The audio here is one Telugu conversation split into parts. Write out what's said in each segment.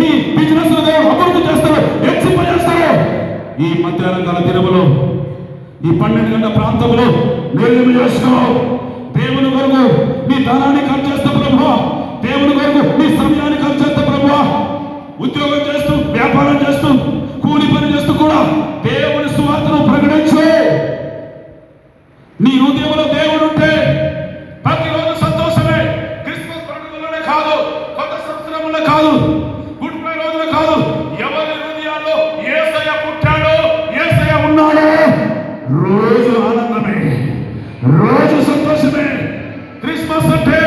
మీ బిజినెస్ దేవుడు అభివృద్ధి చేస్తారు, హెచ్చింపజేస్తారు. ఈ మధ్యాహ్నం కాల దినములో ఈ 12 గంటల ప్రాంతంలో నిర్ణయం చేసుకో. దేవుని కొరకు మీ ధనాన్ని ఖర్చు చేస్తా ప్రభువా, దేవుని కొరకు మీ సమయాన్ని ఖర్చు చేస్తా ప్రభువా. ఉద్యోగం చేస్తూ, వ్యాపారం చేస్తూ, కూలి పని చేస్తూ కూడా దేవుని సువార్తను ప్రకటించు. నీ హృదయంలో దేవుడు ఉంటే ప్రతిరోజు సంతోషమే. క్రిస్మస్ పండుగలోనే కాదు, కొత్త సంవత్సరంలో కాదు, గుడ్ ఫ్రైడే రోజున కాదు, ఎవరి హృదయాల్లో యేసయ్య పుట్టాడో, యేసయ్య ఉన్నాడో రోజు ఆనందమే, రోజు సంతోషమే. క్రిస్మస్ అంటే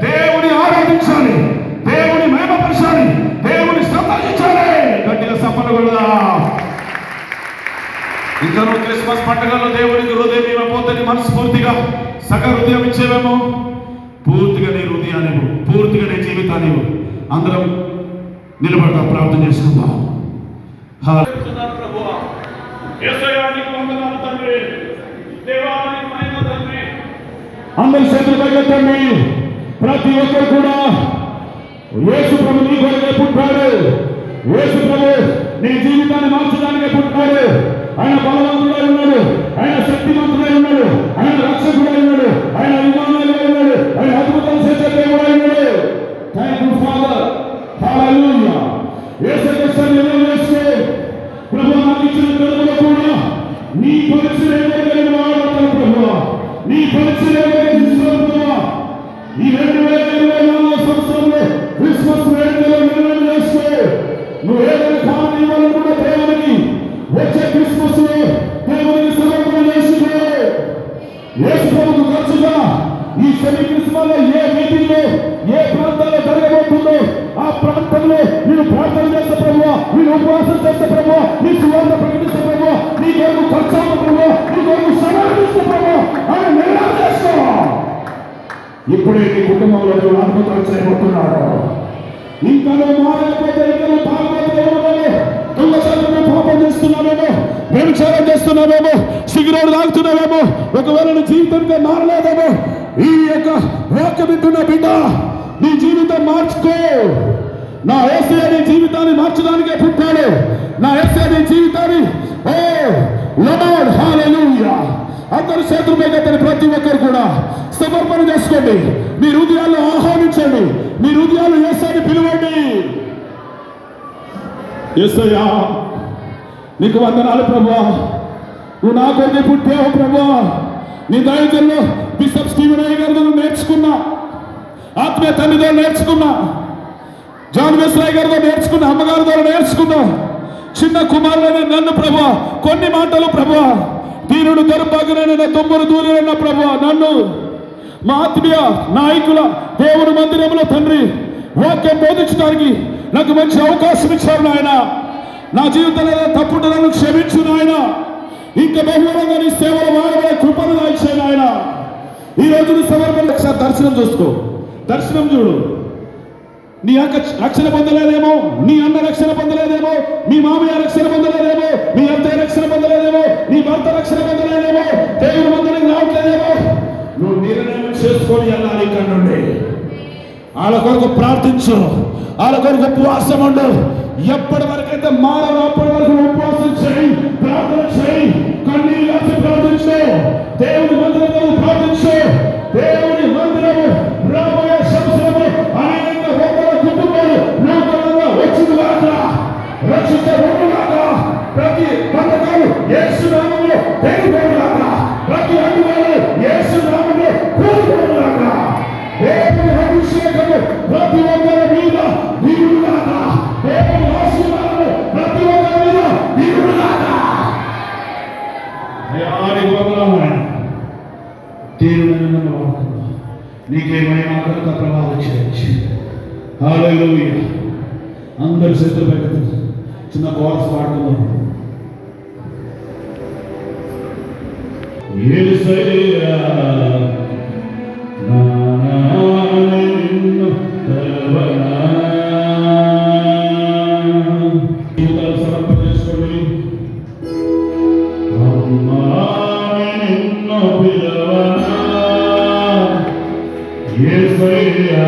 దేవుని ఆరాధించాలి, దేవుని మహిమపరచాలి, దేవుని సంతోషించాలి. గట్టిగా సఫలం కూడా. ఇంకా నువ్వు క్రిస్మస్ పండుగలో దేవునికి హృదయం ఇవ్వబోతుంది, మనస్ఫూర్తిగా సగ హృదయం ఇచ్చేవేమో, పూర్తిగా నీ హృదయాన్ని, పూర్తిగా నీ జీవితాన్ని. అందరం నిలబడతా, ప్రార్థన చేసుకుందాం. అందరి చేతులు పైకెత్తండి. ప్రతి ఒక్కరు కూడా యేసు ప్రభు నీ కొరకే పుట్టాడు, యేసు ప్రభు నీ జీవితాన్ని మార్చడానికే పుట్టాడు. ఆయన బలవంతుడై ఉన్నాడు, ఆయన శక్తివంతుడై ఉన్నాడు, ఆయన రక్షకుడై ఉన్నాడు, ఆయన విమానాలుగా ఉన్నాడు, ఆయన అద్భుతం చేసే దేవుడై ఉన్నాడు. Thank you father. Hallelujah. Yesayya సన్నిధిలో చేస్తే ప్రభు నాకు ఇచ్చిన పిల్లలు కూడా నీ పరిచయం వాడతాను ప్రభువా, నీ పరిచయం ప్రభువా. ఈ 2024 సంవత్సరంలో క్రిస్మస్ వేడుకలో నిర్ణయం చేస్తే నువ్వు ఏదైనా కారణం ఇవ్వాలనుకున్న దేవునికి వచ్చే క్రిస్మస్ దేవునికి సమర్పణ చేసుకునే యేసు ప్రభువుకు ఖర్చుగా ఈ శని క్రిస్మస్ ఏ మీటింగ్లో ఏ ప్రాంతాల్లో జరగబోతుందో ఆ ప్రాంతంలో నేను ప్రార్థన చేస్తే ప్రభువా, నేను ఉపవాసం చేస్తే ప్రభువా, నీ సువార్త ప్రకటిస్తే ప్రభువా, నీ కొరకు ఖర్చు అవుతా ప్రభువా, నీ కొరకు సమర్పిస్తే ప్రభువా ఆయన నిర్ణయం చేసుకో. ఇప్పుడే నీ కుటుంబంలో దేవుడు అద్భుతాలు చేయబోతున్నాడు. ఇంకా మారకపోతే ఇంకా తాగబోతే దొంగసారి పాపం చేస్తున్నావేమో, వ్యభిచారం చేస్తున్నావేమో, సిగరెట్ తాగుతున్నావేమో, ఒకవేళ నీ జీవితంగా మారలేదేమో, ఈ యొక్క వాక్యం వింటున్న బిడ్డ నీ జీవితం మార్చుకో. నా యేసయ్య నీ జీవితాన్ని మార్చడానికే పుట్టాడు. నా యేసయ్య నీ జీవితాన్ని లార్డ్ హల్లెలూయా. అందరూ చేతుల మీద ప్రతి ఒక్కరు కూడా సమర్పణ చేసుకోండి. మీ హృదయాల్లో ఆహ్వానించండి, మీ హృదయాలు యేసయ్యని పిలవండి. యేసయ్యా నీకు వందనాలు ప్రభువా, నువ్వు నా కొరకు పుట్టావు ప్రభువా. నీ దైవజనులు బిషప్ స్టీవెన్ అయ్య గారితో నేర్చుకున్నా, ఆత్మీయ తండ్రితో నేర్చుకున్నా, జాన్ వెస్రాయ్ గారితో నేర్చుకున్నా, అమ్మగారితో నేర్చుకున్నా. చిన్న కుమారులైన నన్ను ప్రభువా కొన్ని మాటలు ప్రభువా, దీనుడు గర్భాగ్రైన తొమ్మిది దూరైన ప్రభువా నన్ను మా ఆత్మీయ నాయకుల దేవుని మందిరంలో తండ్రి వాక్యం బోధించడానికి నాకు మంచి అవకాశం ఇచ్చారు నాయన. నా జీవితంలో తప్పుడు నన్ను క్షమించు నాయన. ఇంకా బహుళంగా నీ సేవలు వాడబడే కృపను దాయిచ్చే నాయన. ఈ రోజు సమర్పణ దర్శనం చూసుకో, దర్శనం చూడు. నీ అక్క రక్షణ పొందలేదేమో, నీ అన్న రక్షణ పొందలేదేమో, మీ మామయ్య రక్షణ పొందలేదేమో, మీ అత్తయ్య రక్షణ పొందలేదేమో, నీ భర్త రక్షణ పొందలేదేమో, దేవుని మందిరం రావట్లేదేమో. నువ్వు నిర్ణయం చేసుకొని వెళ్ళాలి. ఇక్కడ నుండి వాళ్ళ కొరకు ప్రార్థించు, వాళ్ళ కొరకు ఉపవాసం ఉండు. ఎప్పటి వరకైతే మారవు అప్పటి వరకు ఉపవాసం చేయి, ప్రార్థన చేయి, కన్నీళ్ళు కాచి ప్రార్థించు. దేవుని మందిరంలో ప్రార్థించు. దేవుని మందిరము రాబోయే సంవత్సరము అనేక వందల కుటుంబాలు నూతనంగా వచ్చినగాక, రక్షించబడుగాక. ప్రతి బంధకాలు యేసు నామములో తెగిపోవుగాక, ప్రతి అడ్డుగోలు యేసు నామములో కూలిపోవుగాక. దేవుని అభిషేకము ప్రతి ఒక్కరి మీద దిగుగాక, దేవుని ఆశీర్వాదము ప్రతి ఒక్కరి మీద దిగుగాక. నీకేమైనా ప్రభావం చేయొచ్చు. హల్లెలూయా. అందరి చేతులు పెట్టి చిన్న కోరస్ పాడుతున్నాం. యేసయ్యా నిన్ను తలవనా జీవితాలు సమర్పణ చేసుకోండి. అమ్మా నిన్ను పిలవనా యేసయ్యా